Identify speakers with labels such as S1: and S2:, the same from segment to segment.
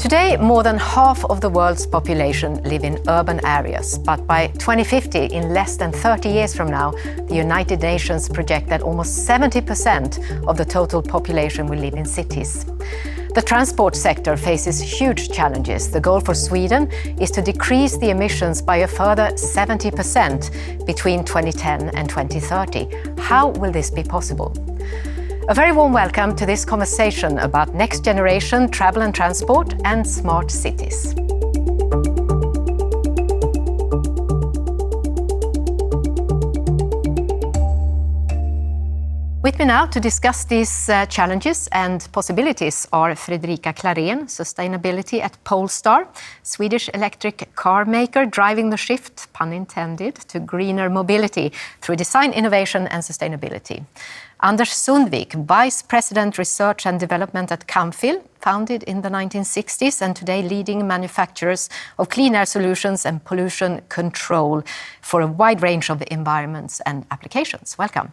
S1: Today, more than half of the world's population live in urban areas, but by 2050, in less than 30 years from now, the United Nations project that almost 70% of the total population will live in cities. The transport sector faces huge challenges. The goal for Sweden is to decrease the emissions by a further 70% between 2010 and 2030. How will this be possible? A very warm welcome to this conversation about next generation travel and transport and smart cities. With me now to discuss these challenges and possibilities are Fredrika Klarén, Sustainability at Polestar, Swedish electric car maker driving the shift, pun intended, to greener mobility through design, innovation and sustainability. Anders Sundvik, Vice President Research and Development at Camfil, founded in the 1960s and today leading manufacturers of clean air solutions and pollution control for a wide range of environments and applications. Welcome.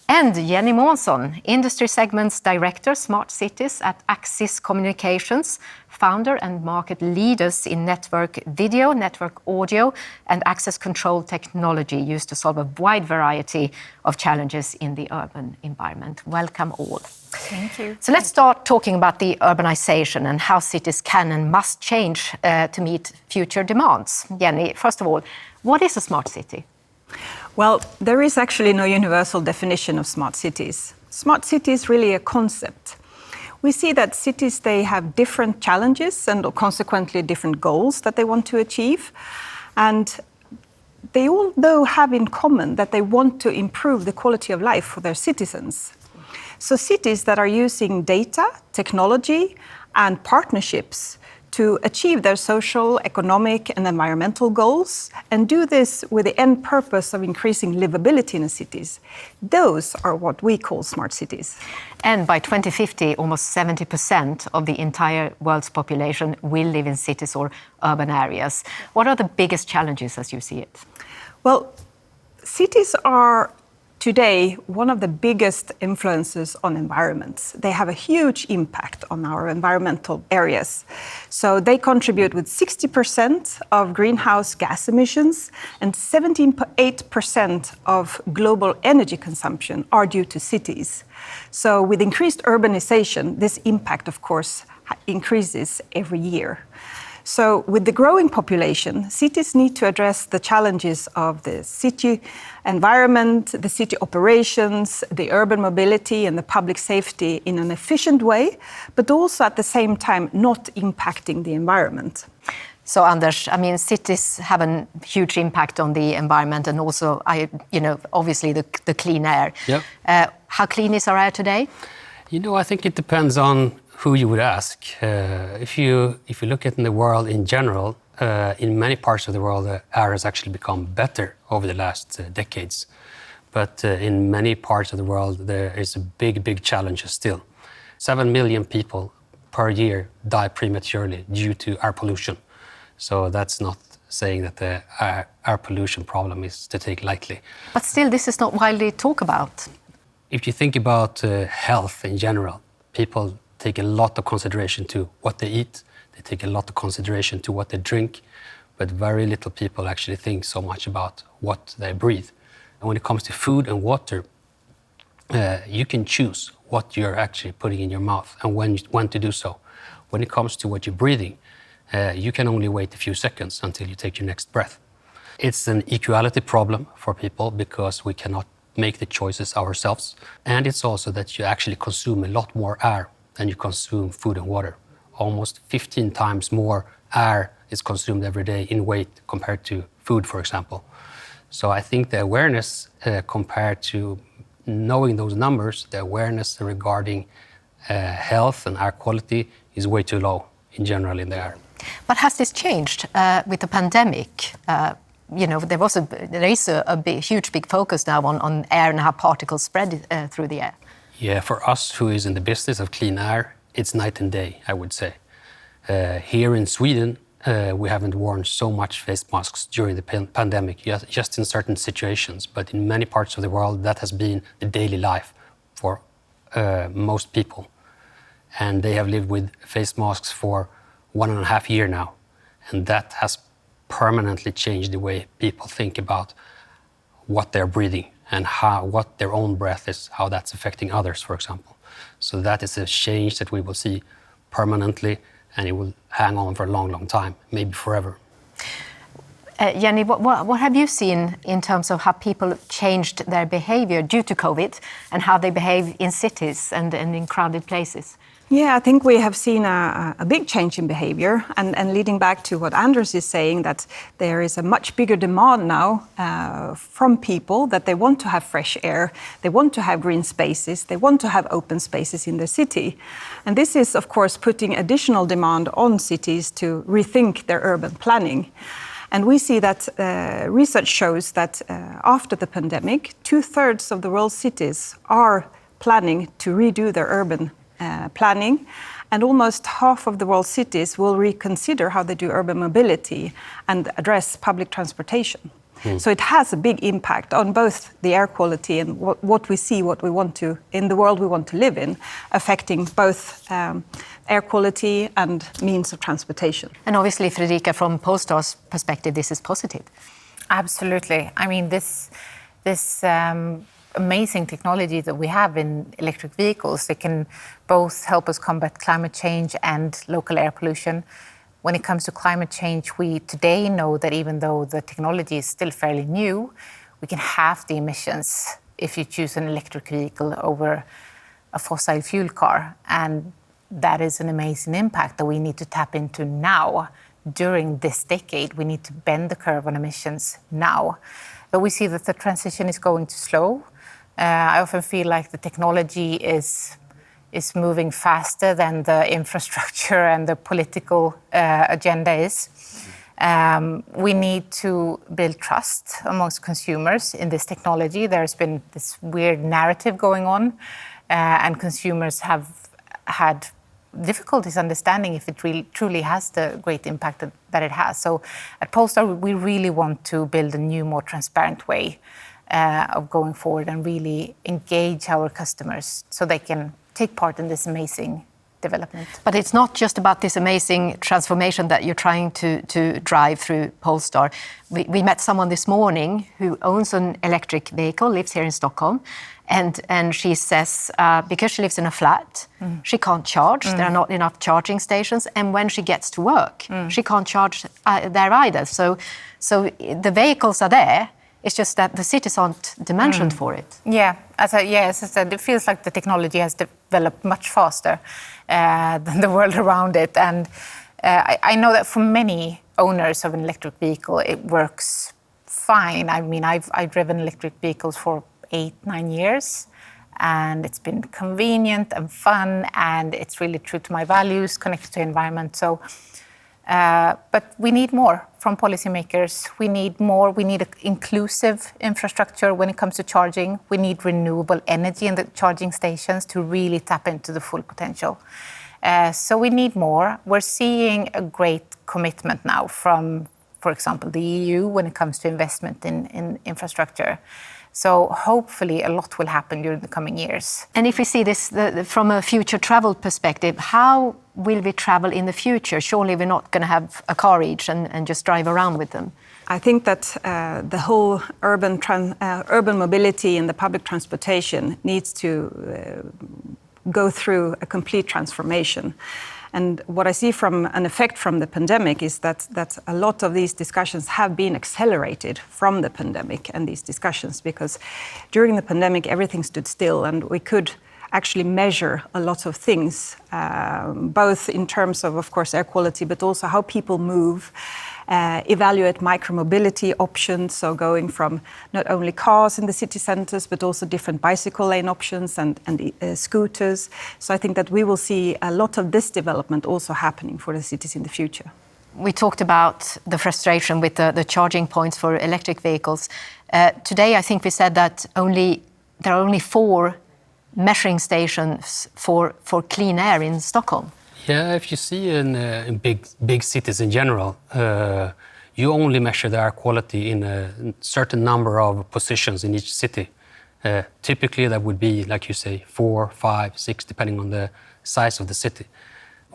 S1: And Jenny Månsson, Industry Segments Director, Smart Cities at Axis Communications, founder and market leaders in network video, network audio, and access control technology used to solve a wide variety of challenges in the urban environment. Welcome all.
S2: Thank you.
S1: So let's start talking about the urbanization and how cities can and must change to meet future demands. Jenny, first of all, what is a smart city?
S2: Well, there is actually no universal definition of smart cities. Smart city is really a concept. We see that cities, they have different challenges and consequently different goals that they want to achieve. And they all, though, have in common that they want to improve the quality of life for their citizens. So cities that are using data, technology, and partnerships to achieve their social, economic, and environmental goals, and do this with the end purpose of increasing livability in the cities. Those are what we call smart cities.
S1: And by 2050, almost 70% of the entire world's population will live in cities or urban areas. What are the biggest challenges as you see it?
S2: Well, cities are today one of the biggest influences on environments. They have a huge impact on our environmental areas. So they contribute with 60% of greenhouse gas emissions, and 78% of global energy consumption are due to cities. So with increased urbanization, this impact, of course, increases every year. So with the growing population, cities need to address the challenges of the city environment, the city operations, the urban mobility and the public safety in an efficient way, but also at the same time not impacting the environment.
S1: So Anders, I mean, cities have a huge impact on the environment and also, obviously the clean air.
S3: Yep.
S1: How clean is our air today?
S3: I think it depends on who you would ask. If you look at the world in general, in many parts of the world, the air has actually become better over the last decades. But in many parts of the world, there is a big challenge still. 7 million people per year die prematurely due to air pollution. So that's not saying that the air pollution problem is to take lightly.
S1: But still, this is not widely talked about.
S3: If you think about health in general, people take a lot of consideration to what they eat, they take a lot of consideration to what they drink, but very little people actually think so much about what they breathe. And when it comes to food and water, you can choose what you're actually putting in your mouth and when to do so. When it comes to what you're breathing, you can only wait a few seconds until you take your next breath. It's an equality problem for people because we cannot make the choices ourselves. And it's also that you actually consume a lot more air than you consume food and water. Almost 15 times more air is consumed every day in weight compared to food, for example. So I think the awareness compared to knowing those numbers, the awareness regarding health and air quality is way too low in general in the air.
S1: But has this changed with the pandemic? There is a huge focus now on air and how particles spread through the air.
S3: Yeah, for us who is in the business of clean air, it's night and day, I would say. Here in Sweden, we haven't worn so much face masks during the pandemic, just in certain situations. But in many parts of the world, that has been the daily life for most people. And they have lived with face masks for 1.5 years now. And that has permanently changed the way people think about what they're breathing and what their own breath is, how that's affecting others, for example. So that is a change that we will see permanently, and it will hang on for a long, long time, maybe forever.
S1: Jenny, what have you seen in terms of how people changed their behavior due to COVID and how they behave in cities and in crowded places?
S2: Yeah, I think we have seen a big change in behavior, and leading back to what Anders is saying, that there is a much bigger demand now from people that they want to have fresh air, they want to have green spaces, they want to have open spaces in the city. And this is, of course, putting additional demand on cities to rethink their urban planning. And we see that research shows that after the pandemic, 2/3 of the world's cities are planning to redo their urban planning, and almost half of the world's cities will reconsider how they do urban mobility and address public transportation. So it has a big impact on both the air quality and what we see, what we want to, in the world we want to live in, affecting both air quality and means of transportation.
S1: And obviously, Fredrika, from Polestar's perspective, this is positive.
S4: Absolutely. I mean, this amazing technology that we have in electric vehicles, they can both help us combat climate change and local air pollution. When it comes to climate change, we today know that even though the technology is still fairly new, we can halve the emissions if you choose an electric vehicle over a fossil fuel car. And that is an amazing impact that we need to tap into now. During this decade, we need to bend the curve on emissions now. But we see that the transition is going too slow. I often feel like the technology is moving faster than the infrastructure and the political agenda is. We need to build trust amongst consumers in this technology. There's been this weird narrative going on, and consumers have had difficulties understanding if it really truly has the great impact that it has. So at Polestar, we really want to build a new, more transparent way of going forward and really engage our customers so they can take part in this amazing development.
S1: But it's not just about this amazing transformation that you're trying to drive through Polestar. We met someone this morning who owns an electric vehicle, lives here in Stockholm, and she says because she lives in a flat, she can't charge. There are not enough charging stations, and when she gets to work, she can't charge there either. So the vehicles are there. It's just that the cities aren't dimensioned for it.
S4: Yeah, as I said, it feels like the technology has developed much faster than the world around it. And I know that for many owners of an electric vehicle, it works fine. I mean, I've driven electric vehicles for 8-9 years, and it's been convenient and fun, and it's really true to my values, connected to the environment. So, but we need more from policymakers. We need more. We need an inclusive infrastructure when it comes to charging. We need renewable energy in the charging stations to really tap into the full potential. So we need more. We're seeing a great commitment now from, for example, the EU when it comes to investment in infrastructure. So hopefully a lot will happen during the coming years.
S1: And if we see this from a future travel perspective, how will we travel in the future? Surely we're not going to have a car each and just drive around with them.
S2: I think that the whole urban mobility and the public transportation needs to go through a complete transformation. And what I see from an effect from the pandemic is that a lot of these discussions have been accelerated from the pandemic and these discussions, because during the pandemic, everything stood still and we could actually measure a lot of things, both in terms of course, air quality, but also how people move, evaluate micromobility options, so going from not only cars in the city centres, but also different bicycle lane options and scooters. So I think that we will see a lot of this development also happening for the cities in the future.
S1: We talked about the frustration with the charging points for electric vehicles. Today, I think we said that there are only 4 measuring stations for clean air in Stockholm.
S3: Yeah, if you see in big cities in general, you only measure the air quality in a certain number of positions in each city. Typically, that would be, like you say, 4, 5, 6, depending on the size of the city.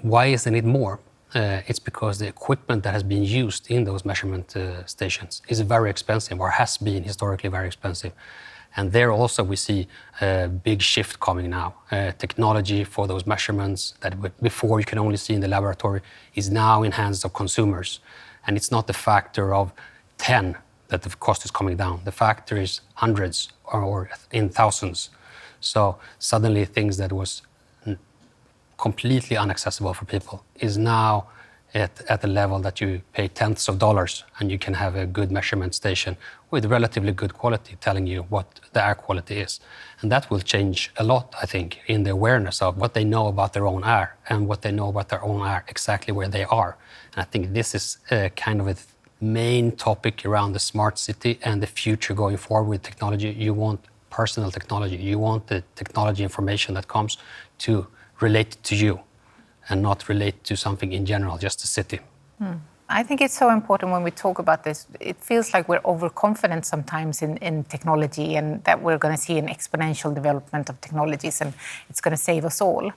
S3: Why isn't it more? it's because the equipment that has been used in those measurement stations is very expensive, or has been historically very expensive. And there also we see a big shift coming now. Technology for those measurements that before you can only see in the laboratory is now in hands of consumers. And it's not the factor of 10 that the cost is coming down. The factor is hundreds or in thousands. So suddenly things that was completely inaccessible for people is now at a level that you pay tenths of dollars and you can have a good measurement station with relatively good quality telling you what the air quality is. And that will change a lot, I think, in the awareness of what they know about their own air and what they know about their own air exactly where they are. And I think this is kind of a main topic around the smart city and the future going forward with technology. You want personal technology. You want the technology information that comes to relate to you and not relate to something in general, just the city.
S4: I think it's so important when we talk about this. It feels like we're overconfident sometimes in technology, and that we're going to see an exponential development of technologies and it's going to save us all.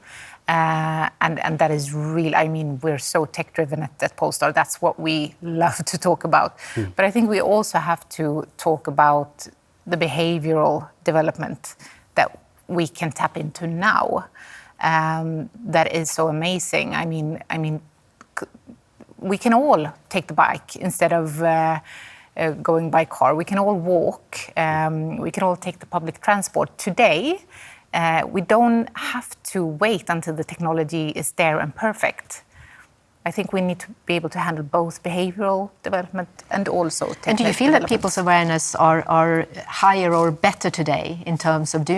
S4: And that is real. I mean, we're so tech-driven at Polestar. That's what we love to talk about. But I think we also have to talk about the behavioral development that we can tap into now. That is so amazing. I mean, we can all take the bike instead of going by car. We can all walk. We can all take the public transport. Today, we don't have to wait until the technology is there and perfect. I think we need to be able to handle both behavioral development and also technical.
S1: And do you feel that people's awareness are higher or better today in terms of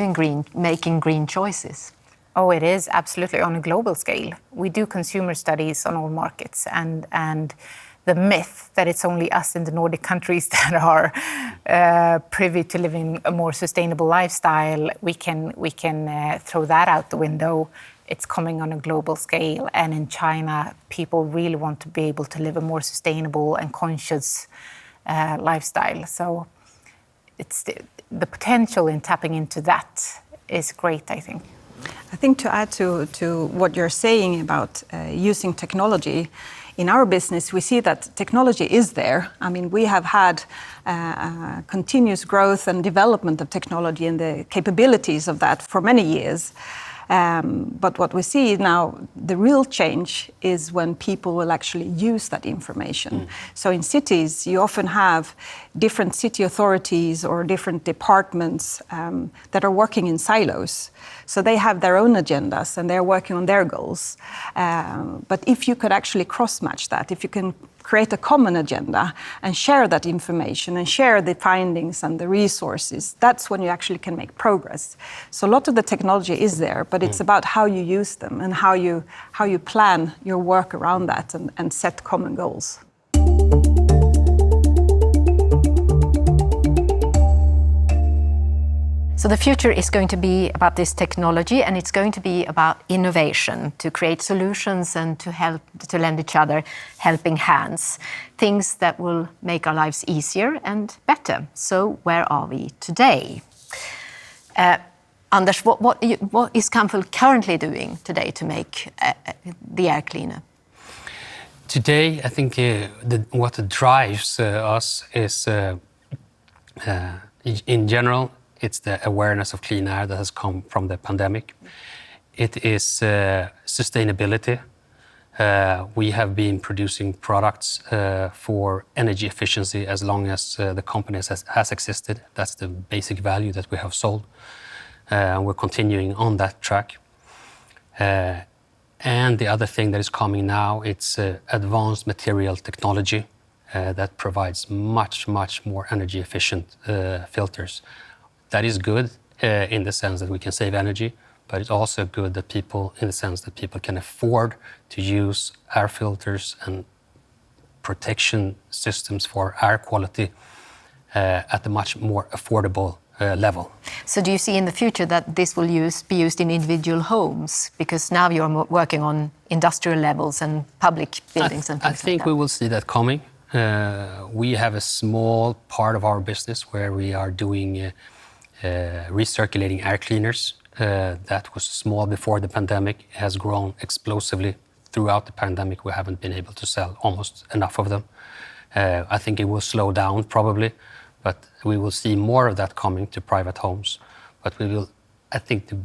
S1: making green choices?
S4: Oh, it is, absolutely, on a global scale. We do consumer studies on all markets, and the myth that it's only us in the Nordic countries that are privy to living a more sustainable lifestyle, we can throw that out the window. It's coming on a global scale, and in China, people really want to be able to live a more sustainable and conscious lifestyle. So it's the potential in tapping into that is great, I think.
S2: I think to add to what you're saying about using technology, in our business, we see that technology is there. I mean, we have had continuous growth and development of technology and the capabilities of that for many years. But what we see now, the real change is when people will actually use that information. So in cities, you often have different city authorities or different departments that are working in silos. So they have their own agendas and they're working on their goals. But if you could actually cross-match that, if you can create a common agenda and share that information and share the findings and the resources, that's when you actually can make progress. So a lot of the technology is there, but it's about how you use them and how you plan your work around that and set common goals.
S1: So the future is going to be about this technology, and it's going to be about innovation, to create solutions and to lend each other helping hands, things that will make our lives easier and better. So where are we today? Anders, what is Camfil currently doing today to make the air cleaner?
S3: Today, I think what drives us is, in general, it's the awareness of clean air that has come from the pandemic. It is sustainability. We have been producing products for energy efficiency as long as the company has existed. That's the basic value that we have sold. We're continuing on that track. And the other thing that is coming now, it's advanced material technology that provides much, much more energy efficient filters. That is good in the sense that we can save energy, but it's also good that in the sense that people can afford to use air filters and protection systems for air quality at a much more affordable level.
S1: So do you see in the future that this will be used in individual homes? Because now you're working on industrial levels and public buildings and things like that.
S3: I think we will see that coming. We have a small part of our business where we are doing recirculating air cleaners. That was small before the pandemic, has grown explosively throughout the pandemic, we haven't been able to sell almost enough of them. I think it will slow down probably, but we will see more of that coming to private homes. But I think the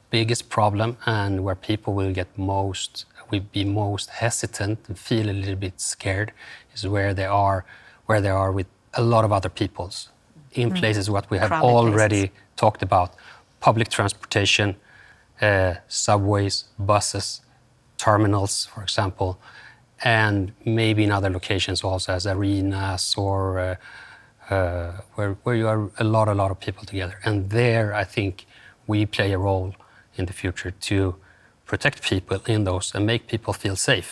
S3: biggest problem and where people will be most hesitant and feel a little bit scared is where they are with a lot of other peoples in places what we have
S1: Crowded
S3: already
S1: places.
S3: talked about: public transportation, subways, buses, terminals, for example, and maybe in other locations also as arenas or where you are a lot of people together. And there, I think we play a role in the future to protect people in those and make people feel safe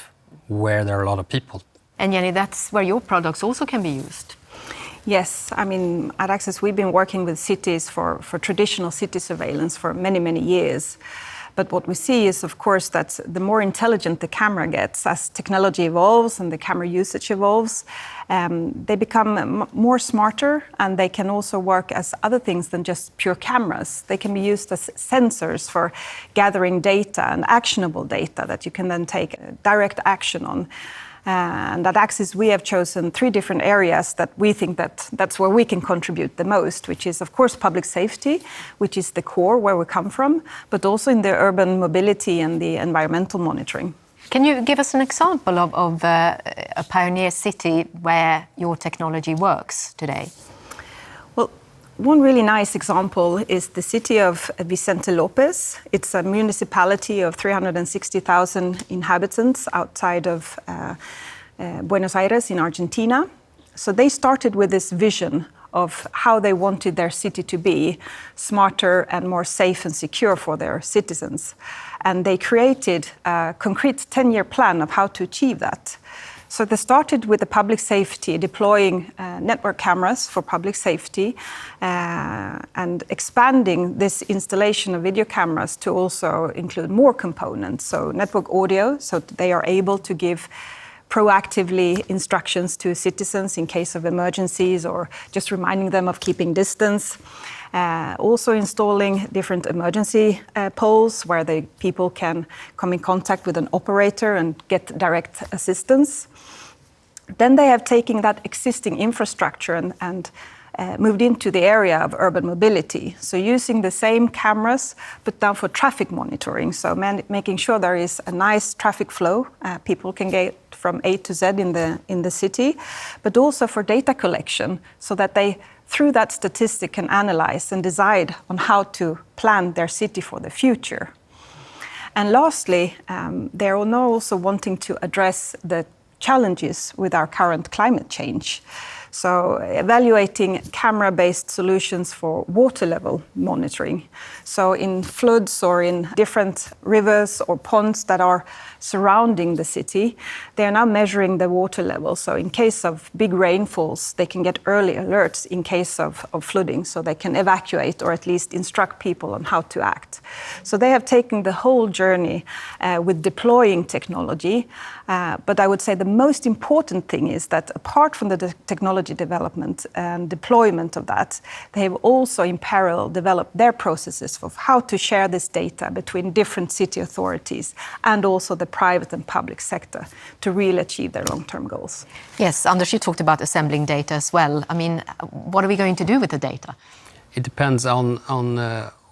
S3: where there are a lot of people.
S1: And Jenny, that's where your products also can be used.
S2: Yes, I mean, at Access, we've been working with cities for traditional city surveillance for many years. But what we see is, of course, that the more intelligent the camera gets as technology evolves and the camera usage evolves, they become more smarter, and they can also work as other things than just pure cameras. They can be used as sensors for gathering data and actionable data that you can then take direct action on. And at Axis, we have chosen 3 different areas that we think that's where we can contribute the most, which is, of course, public safety, which is the core where we come from, but also in the urban mobility and the environmental monitoring.
S1: Can you give us an example of a pioneer city where your technology works today?
S2: Well, one really nice example is the city of Vicente Lopez. It's a municipality of 360,000 inhabitants outside of Buenos Aires in Argentina. So they started with this vision of how they wanted their city to be smarter and more safe and secure for their citizens. And they created a concrete 10-year plan of how to achieve that. So they started with the public safety, deploying network cameras for public safety and expanding this installation of video cameras to also include more components. So network audio, so they are able to give proactively instructions to citizens in case of emergencies or just reminding them of keeping distance. Also installing different emergency poles where the people can come in contact with an operator and get direct assistance. Then they have taken that existing infrastructure and moved into the area of urban mobility. So using the same cameras, but now for traffic monitoring. So making sure there is a nice traffic flow. People can get from A to Z in the city, but also for data collection so that they, through that statistic, can analyze and decide on how to plan their city for the future. And lastly, they are now also wanting to address the challenges with our current climate change. So evaluating camera-based solutions for water level monitoring. So in floods or in different rivers or ponds that are surrounding the city, they are now measuring the water level. So in case of big rainfalls, they can get early alerts in case of flooding, so they can evacuate or at least instruct people on how to act. So they have taken the whole journey with deploying technology. But I would say the most important thing is that apart from the technology development and deployment of that, they have also in parallel developed their processes of how to share this data between different city authorities and also the private and public sector to really achieve their long-term goals.
S1: Yes, Anders, you talked about assembling data as well. I mean, what are we going to do with the data?
S3: It depends on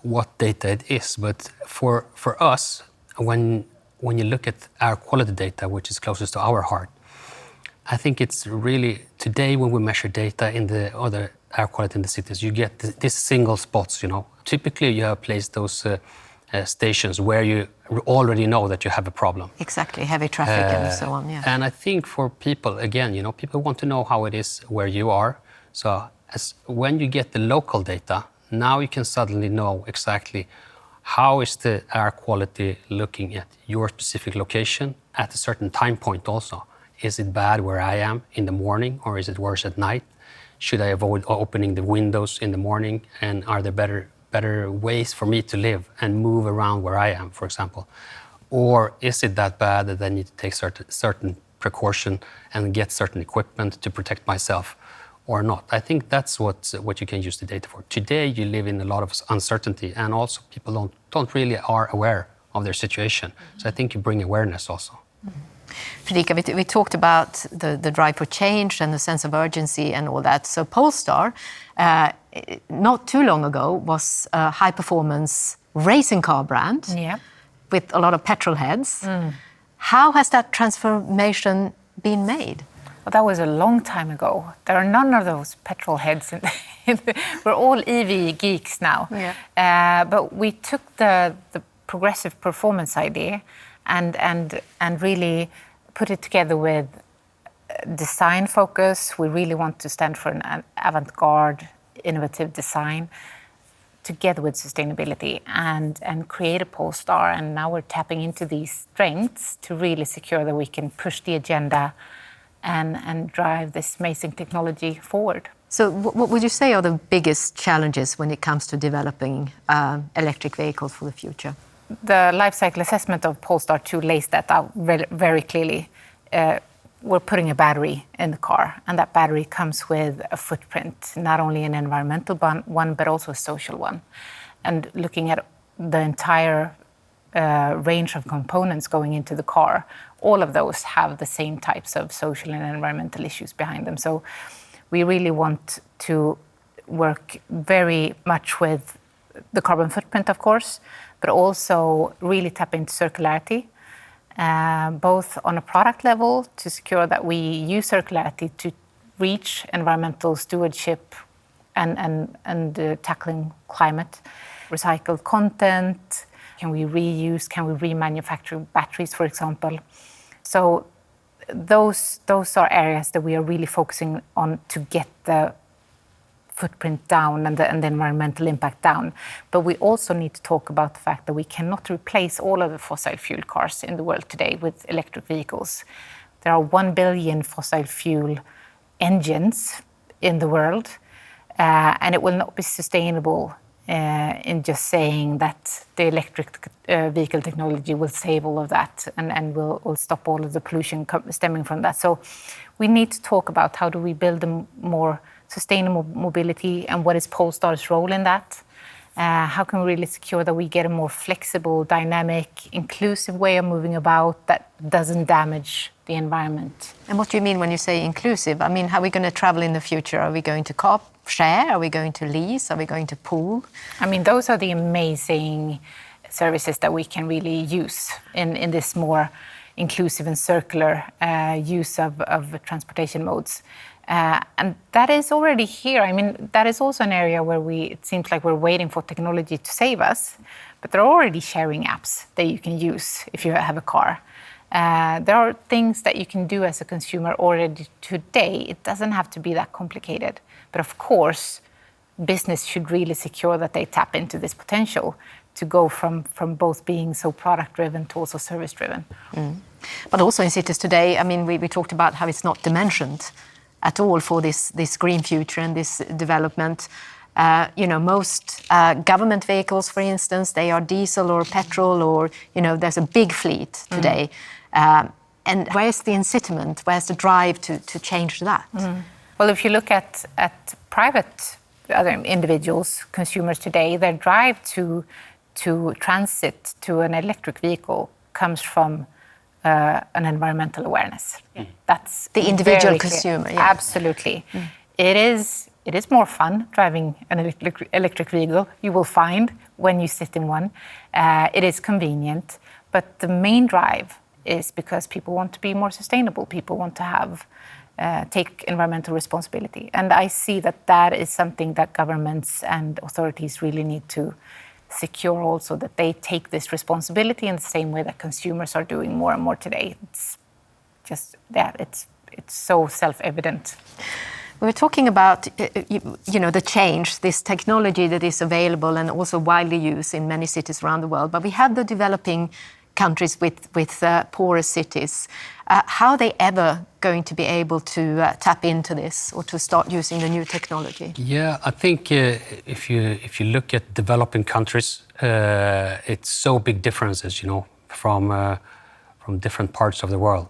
S3: what data it is, but for us, when you look at air quality data, which is closest to our heart, I think it's really, today when we measure data in the other air quality in the cities, you get these single spots, you know. Typically you have placed those stations where you already know that you have a problem.
S1: Exactly, heavy traffic and so on, yeah.
S3: And I think for people, again, you know, people want to know how it is where you are. So when you get the local data, now you can suddenly know exactly how is the air quality looking at your specific location at a certain time point also. Is it bad where I am in the morning, or is it worse at night? Should I avoid opening the windows in the morning? And are there better ways for me to live and move around where I am, for example? Or is it that bad that I need to take certain precaution and get certain equipment to protect myself or not? I think that's what you can use the data for. Today, you live in a lot of uncertainty, and also people don't really are aware of their situation. So I think you bring awareness also.
S1: Fredrika, we talked about the drive for change and the sense of urgency and all that. So Polestar, not too long ago, was a high-performance racing car brand with a lot of petrol heads. How has that transformation been made?
S4: Well, that was a long time ago. There are none of those petrol heads. We're all EV geeks now. But we took the progressive performance idea and really put it together with design focus. We really want to stand for an avant-garde, innovative design, together with sustainability, and create a Polestar. And now we're tapping into these strengths to really secure that we can push the agenda and drive this amazing technology forward.
S1: So what would you say are the biggest challenges when it comes to developing electric vehicles for the future?
S4: The life cycle assessment of Polestar 2 lays that out very, very clearly. We're putting a battery in the car, and that battery comes with a footprint, not only an environmental one, but also a social one. And looking at the entire range of components going into the car, all of those have the same types of social and environmental issues behind them. So we really want to work very much with the carbon footprint, of course, but also really tap into circularity, both on a product level to secure that we use circularity to reach environmental stewardship and tackling climate, recycled content. Can we reuse, can we remanufacture batteries, for example? So those are areas that we are really focusing on to get the footprint down and the environmental impact down. But we also need to talk about the fact that we cannot replace all of the fossil fuel cars in the world today with electric vehicles. There are 1 billion fossil fuel engines in the world, and it will not be sustainable in just saying that the electric vehicle technology will save all of that and will stop all of the pollution stemming from that. So we need to talk about how do we build a more sustainable mobility and what is Polestar's role in that. How can we really secure that we get a more flexible, dynamic, inclusive way of moving about that doesn't damage the environment?
S1: And what do you mean when you say inclusive? I mean, how are we going to travel in the future? Are we going to car share? Are we going to lease? Are we going to pool?
S4: I mean, those are the amazing services that we can really use in this more inclusive and circular use of transportation modes. And that is already here. I mean, that is also an area where it seems like we're waiting for technology to save us, but there are already sharing apps that you can use if you have a car. There are things that you can do as a consumer already today. It doesn't have to be that complicated. But of course, business should really secure that they tap into this potential to go from both being so product-driven to also service-driven.
S1: But also in cities today, I mean, we talked about how it's not dimensioned at all for this green future and this development. Most government vehicles, for instance, they are diesel or petrol, or there's a big fleet today. And where's the incitament? Where's the drive to change that?
S4: Well, if you look at private other individuals, consumers today, their drive to transit to an electric vehicle comes from an environmental awareness. That's
S1: the individual consumer. Yeah.
S4: Absolutely. It is more fun driving an electric vehicle, you will find, when you sit in one. It is convenient, but the main drive is because people want to be more sustainable. People want to take environmental responsibility. And I see that is something that governments and authorities really need to secure also, that they take this responsibility in the same way that consumers are doing more and more today. It's just that it's so self-evident.
S1: We were talking about the change, this technology that is available and also widely used in many cities around the world. But we have the developing countries with poorer cities. How are they ever going to be able to tap into this or to start using the new technology?
S3: Yeah, I think if you look at developing countries, it's so big differences, from different parts of the world.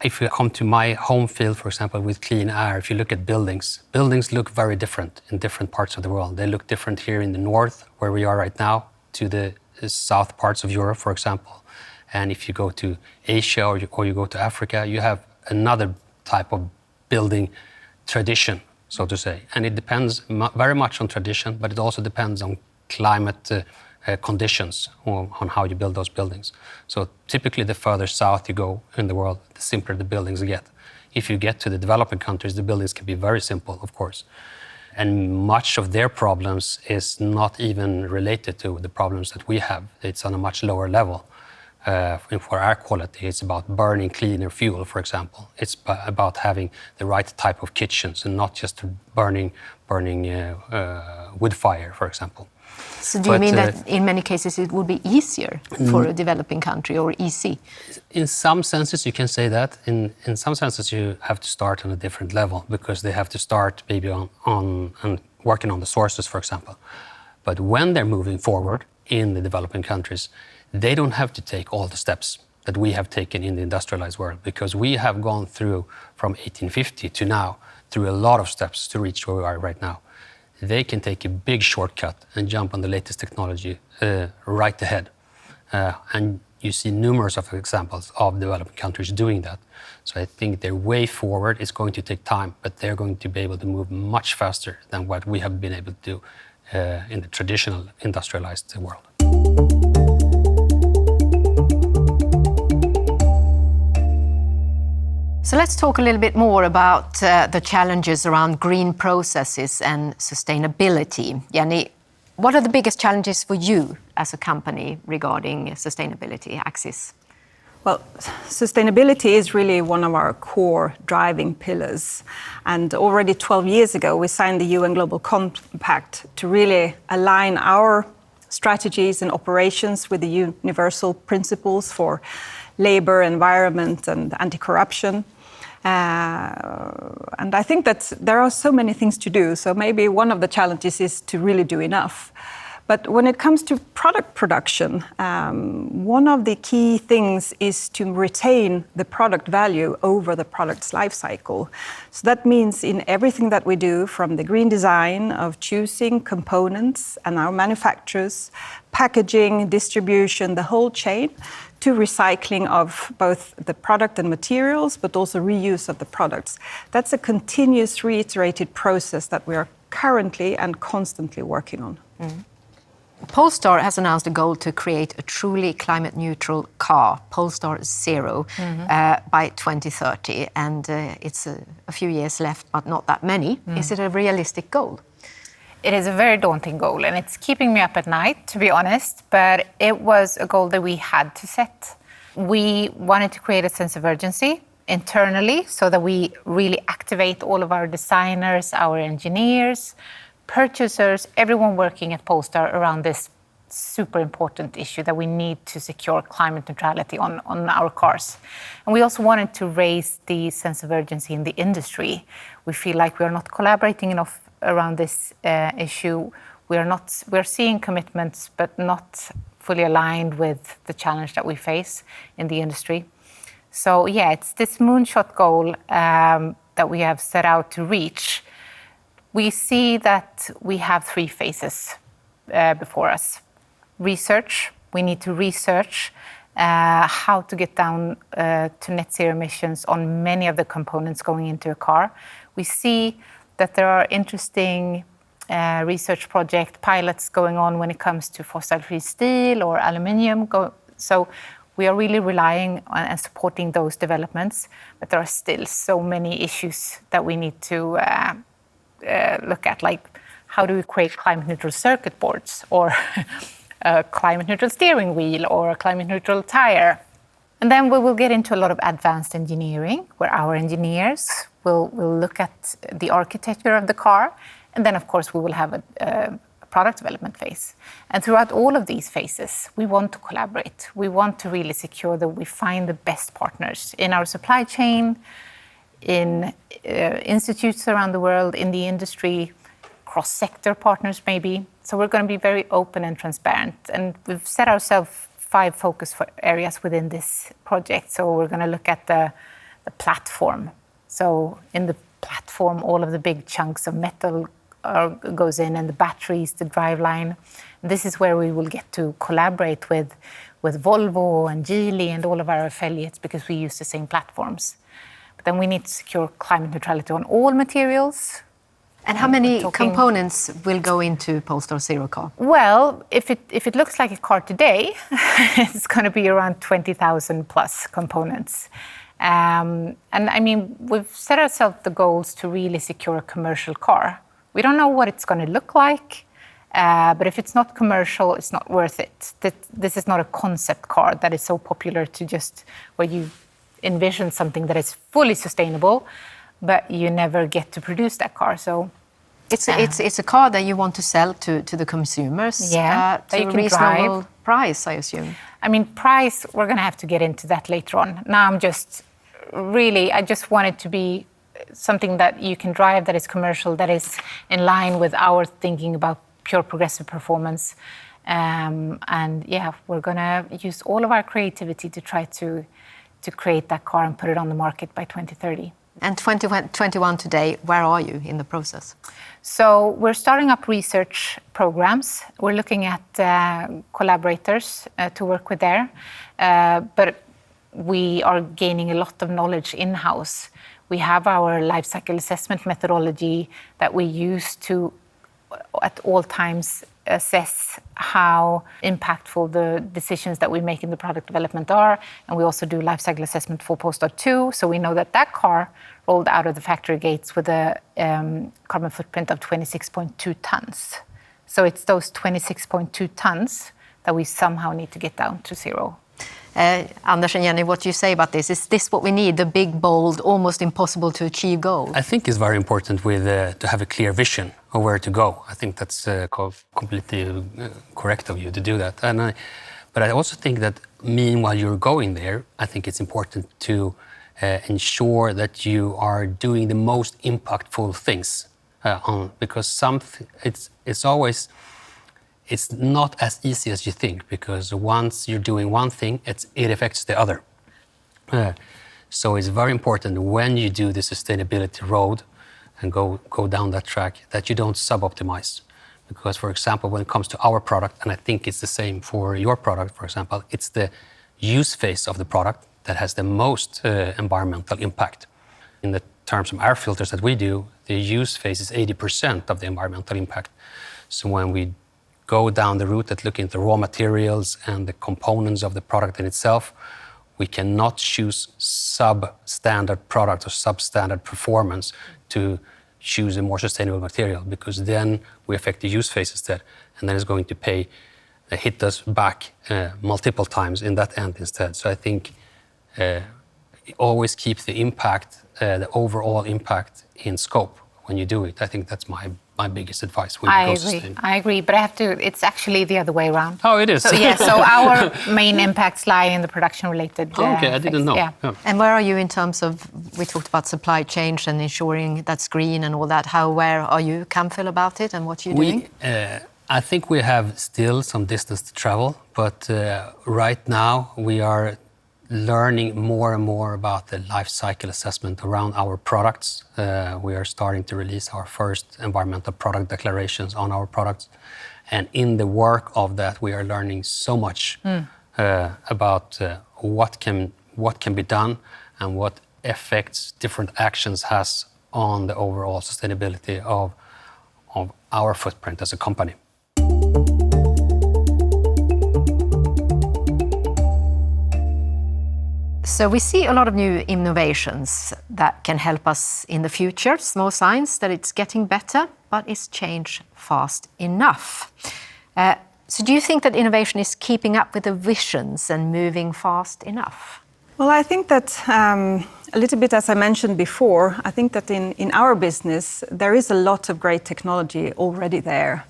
S3: If you come to my home field, for example, with clean air, if you look at buildings look very different in different parts of the world. They look different here in the north, where we are right now, to the south parts of Europe, for example. And if you go to Asia or you go to Africa, you have another type of building tradition, so to say. And it depends very much on tradition, but it also depends on climate conditions on how you build those buildings. So typically the further south you go in the world, the simpler the buildings get. If you get to the developing countries, the buildings can be very simple, of course. And much of their problems is not even related to the problems that we have. It's on a much lower level. For air quality, it's about burning cleaner fuel, for example. It's about having the right type of kitchens and not just burning wood fire, for example.
S1: So do you mean that in many cases it would be easier for a developing country, or easy?
S3: In some senses you can say that. In some senses you have to start on a different level, because they have to start maybe on working on the sources, for example. But when they're moving forward in the developing countries, they don't have to take all the steps that we have taken in the industrialized world, because we have gone through from 1850 to now through a lot of steps to reach where we are right now. They can take a big shortcut and jump on the latest technology right ahead. And you see numerous of examples of developing countries doing that. So I think their way forward is going to take time, but they're going to be able to move much faster than what we have been able to do in the traditional industrialized world.
S1: So let's talk a little bit more about the challenges around green processes and sustainability. Jenny, what are the biggest challenges for you as a company regarding sustainability axis?
S2: Well, sustainability is really one of our core driving pillars. And already 12 years ago, we signed the UN Global Compact to really align our strategies and operations with the universal principles for labor, environment, and anti-corruption. And I think that there are so many things to do, so maybe one of the challenges is to really do enough. But when it comes to product production, one of the key things is to retain the product value over the product's life cycle. So that means in everything that we do, from the green design of choosing components and our manufacturers, packaging, distribution, the whole chain, to recycling of both the product and materials, but also reuse of the products. That's a continuous reiterated process that we are currently and constantly working on.
S1: Mm. Polestar has announced a goal to create a truly climate-neutral car, Polestar 0, by 2030. And it's a few years left, but not that many. Is it a realistic goal?
S4: It is a very daunting goal, and it's keeping me up at night, to be honest, but it was a goal that we had to set. We wanted to create a sense of urgency internally so that we really activate all of our designers, our engineers, purchasers, everyone working at Polestar around this super important issue that we need to secure climate neutrality on our cars. And we also wanted to raise the sense of urgency in the industry. We feel like we are not collaborating enough around this issue. We're seeing commitments, but not fully aligned with the challenge that we face in the industry. So yeah, it's this moonshot goal that we have set out to reach. We see that we have 3 phases before us. Research, we need to research how to get down to net zero emissions on many of the components going into a car. We see that there are interesting research project pilots going on when it comes to fossil-free steel or aluminium. So we are really relying on and supporting those developments, but there are still so many issues that we need to look at, like how do we create climate-neutral circuit boards, or a climate-neutral steering wheel, or a climate-neutral tire. And then we will get into a lot of advanced engineering, where our engineers will look at the architecture of the car. And then, of course, we will have a product development phase. And throughout all of these phases, we want to collaborate. We want to really secure that we find the best partners in our supply chain, in institutes around the world, in the industry, cross-sector partners maybe. So we're going to be very open and transparent. And we've set ourselves 5 focus areas within this project. So we're going to look at the platform. So in the platform, all of the big chunks of metal goes in, and the batteries, the driveline. This is where we will get to collaborate with Volvo and Geely and all of our affiliates because we use the same platforms. But then we need to secure climate neutrality on all materials.
S1: And how many components will go into Polestar 0 car?
S4: Well, if it looks like a car today, it's going to be around 20,000 plus components. And I mean, we've set ourselves the goals to really secure a commercial car. We don't know what it's going to look like, but if it's not commercial, it's not worth it. This is not a concept car that is so popular to just where you envision something that is fully sustainable, but you never get to produce that car. So
S1: it's a car that you want to sell to the consumers
S4: that
S1: to
S4: you
S1: a
S4: can
S1: reasonable
S4: drive.
S1: price, I assume.
S4: I mean, price, we're going to have to get into that later on. Now I just want it to be something that you can drive, that is commercial, that is in line with our thinking about pure progressive performance. And yeah, we're going to use all of our creativity to try to create that car and put it on the market by 2030.
S1: And 2021 today, where are you in the process?
S4: So we're starting up research programs. We're looking at collaborators to work with there, but we are gaining a lot of knowledge in-house. We have our life cycle assessment methodology that we use to, at all times, assess how impactful the decisions that we make in the product development are. And we also do life cycle assessment for Polestar 2. So we know that that car rolled out of the factory gates with a carbon footprint of 26.2 tons. So it's those 26.2 tons that we somehow need to get down to zero.
S1: Anders and Jenny, what do you say about this? Is this what we need, the big, bold, almost impossible to achieve goal?
S3: I think it's very important to have a clear vision of where to go. I think that's completely correct of you to do that. But I also think that meanwhile you're going there, I think it's important to ensure that you are doing the most impactful things because it's not as easy as you think, because once you're doing one thing, it affects the other. So it's very important when you do the sustainability road and go down that track that you don't sub-optimize. Because, for example, when it comes to our product, and I think it's the same for your product, for example, it's the use phase of the product that has the most environmental impact. In the terms of air filters that we do, the use phase is 80% of the environmental impact. So when we go down the route at looking at the raw materials and the components of the product in itself, we cannot choose substandard product or substandard performance to choose a more sustainable material, because then we affect the use phase instead, and then it's going to hit us back multiple times in that end instead. So I think always keep the impact, the overall impact in scope when you do it. I think that's my biggest advice.
S4: I agree, but it's actually the other way around.
S3: Oh, it is?
S4: So our main impacts lie in the production-related
S3: okay, I didn't know.
S4: Yeah.
S3: Yeah.
S1: And where are you in terms of, we talked about supply chain and ensuring that's green and all that. Where are you, Camfil, about it, and what are you doing?
S3: I think we have still some distance to travel, but right now we are learning more and more about the life cycle assessment around our products. We are starting to release our first environmental product declarations on our products. And in the work of that, we are learning so much about what can be done and what effects different actions has on the overall sustainability of our footprint as a company.
S1: So we see a lot of new innovations that can help us in the future. Small signs that it's getting better, but is change fast enough? So do you think that innovation is keeping up with the visions and moving fast enough?
S2: Well, I think that a little bit, as I mentioned before, I think that in our business, there is a lot of great technology already there.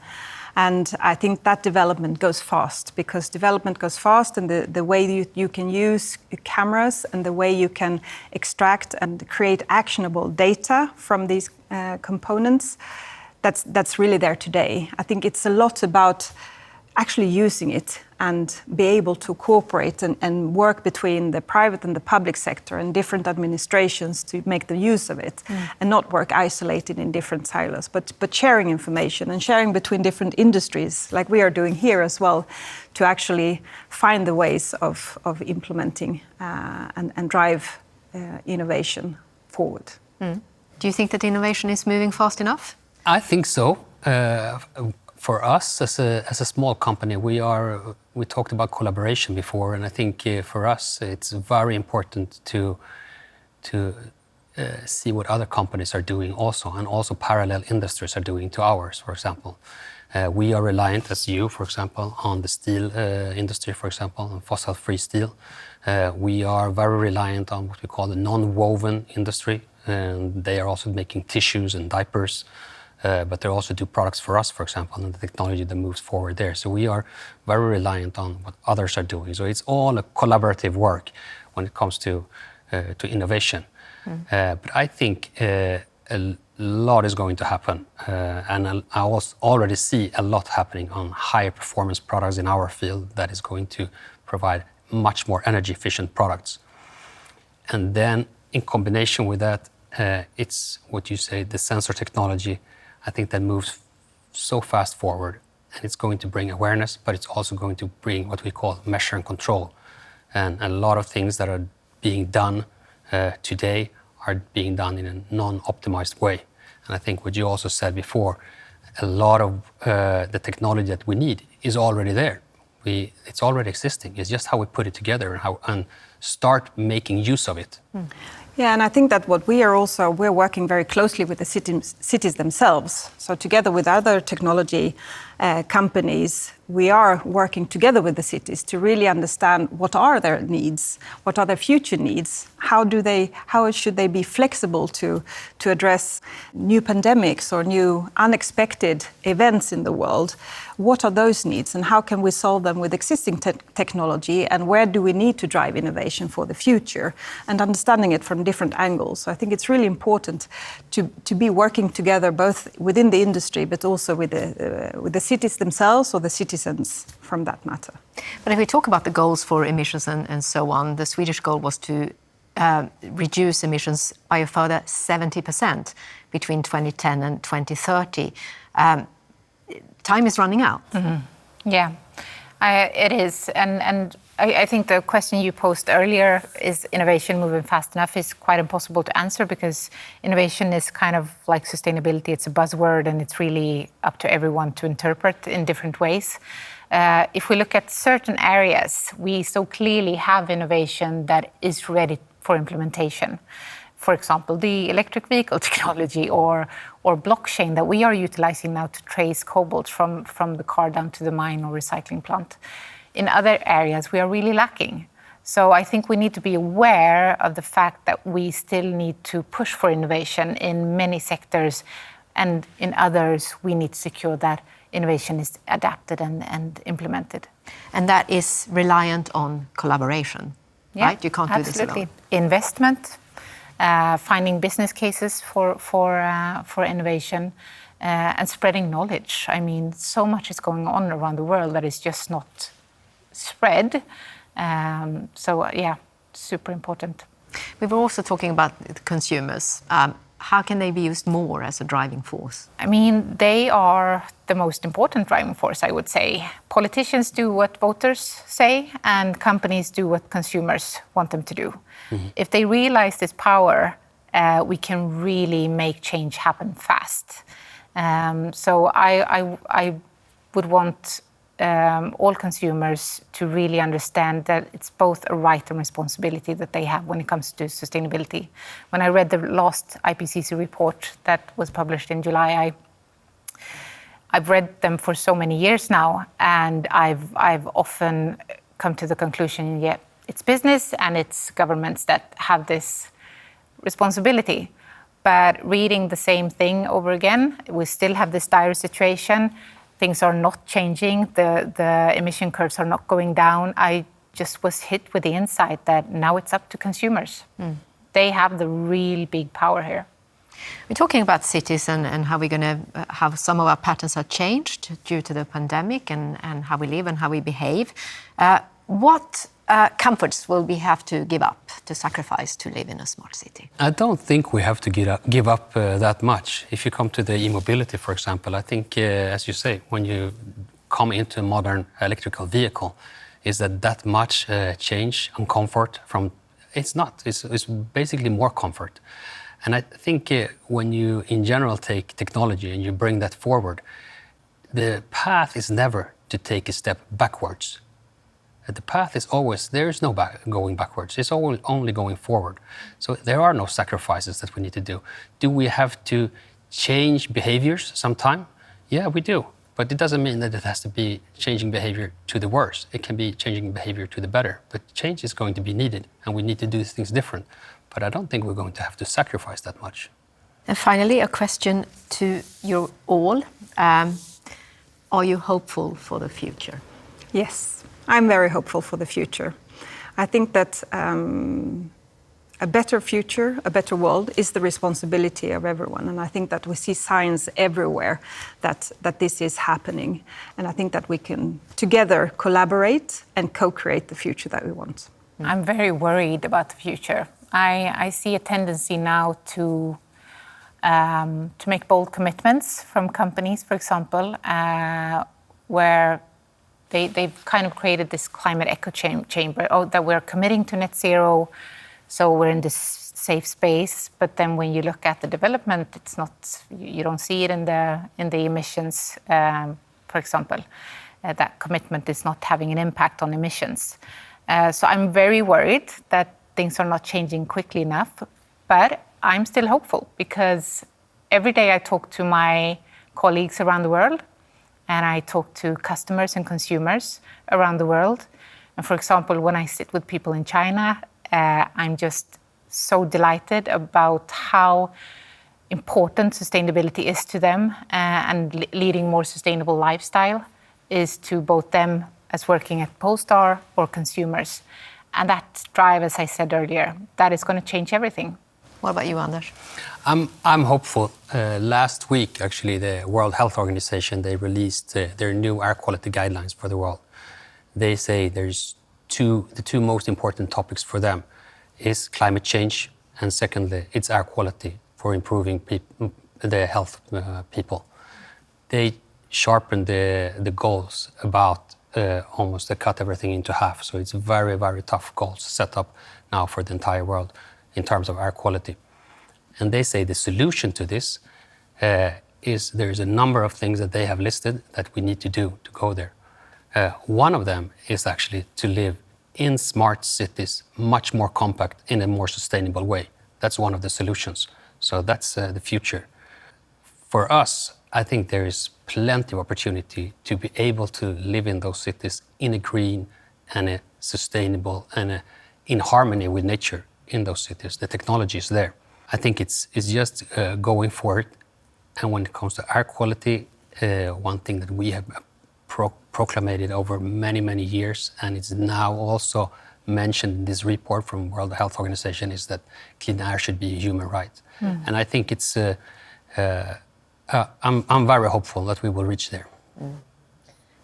S2: And I think that development goes fast, because development goes fast, and the way you can use cameras and the way you can extract and create actionable data from these components, that's really there today. I think it's a lot about actually using it and be able to cooperate and work between the private and the public sector and different administrations to make the use of it, and not work isolated in different silos, but sharing information and sharing between different industries, like we are doing here as well, to actually find the ways of implementing and drive innovation forward.
S1: Do you think that innovation is moving fast enough?
S3: I think so. For us as a small company, we talked about collaboration before, and I think for us it's very important to see what other companies are doing also, and also parallel industries are doing to ours, for example. We are reliant, as you, for example, on the steel industry, for example, on fossil-free steel. We are very reliant on what we call the non-woven industry, and they are also making tissues and diapers. But they also do products for us, for example, and the technology that moves forward there. So we are very reliant on what others are doing. So it's all a collaborative work when it comes to innovation. But I think a lot is going to happen, and I also already see a lot happening on higher performance products in our field that is going to provide much more energy efficient products. And then in combination with that, it's what you say, the sensor technology. I think that moves so fast forward, and it's going to bring awareness, but it's also going to bring what we call measure and control. And a lot of things that are being done today are being done in a non-optimized way. And I think what you also said before, a lot of the technology that we need is already there. It's already existing. It's just how we put it together and start making use of it.
S2: Yeah, and I think that what we're working very closely with the cities themselves. So together with other technology companies, we are working together with the cities to really understand what are their needs, what are their future needs, how should they be flexible to address new pandemics or new unexpected events in the world. What are those needs, and how can we solve them with existing technology, and where do we need to drive innovation for the future, and understanding it from different angles. So I think it's really important to be working together both within the industry but also with the cities themselves or the citizens from that matter.
S1: But if we talk about the goals for emissions and so on, the Swedish goal was to reduce emissions by a further 70% between 2010 and 2030. Time is running out.
S4: Yeah, it is. And I think the question you posed earlier, is innovation moving fast enough, is quite impossible to answer, because innovation is kind of like sustainability. It's a buzzword, and it's really up to everyone to interpret in different ways. If we look at certain areas, we so clearly have innovation that is ready for implementation. For example, the electric vehicle technology or blockchain that we are utilizing now to trace cobalt from the car down to the mine or recycling plant. In other areas, we are really lacking. So I think we need to be aware of the fact that we still need to push for innovation in many sectors, and in others, we need to secure that innovation is adapted and implemented.
S1: And that is reliant on collaboration, right? You can't do this alone.
S4: Investment, finding business cases for innovation, and spreading knowledge. I mean, so much is going on around the world that is just not spread. Super important.
S1: We were also talking about consumers. How can they be used more as a driving force?
S4: I mean, they are the most important driving force, I would say. Politicians do what voters say, and companies do what consumers want them to do. If they realize this power, we can really make change happen fast. So I would want all consumers to really understand that it's both a right and responsibility that they have when it comes to sustainability. When I read the last IPCC report that was published in July, I've read them for so many years now, and I've often come to the conclusion, yeah, it's business and it's governments that have this responsibility. But reading the same thing over again, we still have this dire situation. Things are not changing, the emission curves are not going down. I just was hit with the insight that now it's up to consumers. They have the real big power here.
S1: We're talking about cities and how we're going to have some of our patterns are changed due to the pandemic and how we live and how we behave. What comforts will we have to give up, to sacrifice to live in a smart city?
S3: I don't think we have to give up that much. If you come to the e-mobility, for example, I think, as you say, when you come into a modern electrical vehicle, is that much change and comfort from... It's not. It's basically more comfort. And I think when you, in general, take technology and you bring that forward, the path is never to take a step backwards. The path is always, there is no going backwards. It's only going forward. So there are no sacrifices that we need to do. Do we have to change behaviors sometime? Yeah, we do. But it doesn't mean that it has to be changing behavior to the worse. It can be changing behavior to the better. But change is going to be needed, and we need to do things different. But I don't think we're going to have to sacrifice that much.
S1: And finally, a question to you all. Are you hopeful for the future?
S2: Yes, I'm very hopeful for the future. I think that a better future, a better world is the responsibility of everyone. And I think that we see signs everywhere that this is happening. And I think that we can together collaborate and co-create the future that we want.
S4: I'm very worried about the future. I see a tendency now to make bold commitments from companies, for example, where they've kind of created this climate echo chamber, that we're committing to net zero, so we're in this safe space. But then when you look at the development, it's not, you don't see it in the emissions, for example. That commitment is not having an impact on emissions. So I'm very worried that things are not changing quickly enough, but I'm still hopeful because every day I talk to my colleagues around the world and I talk to customers and consumers around the world. And for example, when I sit with people in China, I'm just so delighted about how important sustainability is to them, and leading more sustainable lifestyle is to both them as working at Polestar or consumers. And that drive, as I said earlier, that is going to change everything.
S1: What about you, Anders?
S3: I'm hopeful. Last week, actually, the World Health Organization, they released their new air quality guidelines for the world. They say there's the two most important topics for them is climate change, and secondly, it's air quality for improving the health people. They sharpened the goals about almost to cut everything into half. So it's very, very tough goals set up now for the entire world in terms of air quality. And they say the solution to this is there's a number of things that they have listed that we need to do to go there. One of them is actually to live in smart cities, much more compact, in a more sustainable way. That's one of the solutions. So that's the future. For us, I think there is plenty of opportunity to be able to live in those cities in a green and a sustainable and in harmony with nature in those cities. The technology is there. I think it's just going for it. And when it comes to air quality, one thing that we have proclaimed over many, many years, and it's now also mentioned in this report from World Health Organization, is that clean air should be a human right. And I think it's, I'm very hopeful that we will reach there.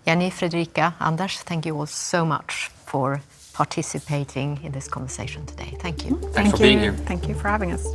S1: Jenny, Fredrika, Anders, thank you all so much for participating in this conversation today. Thank you.
S3: Thanks for being here.
S2: Thank you for having us.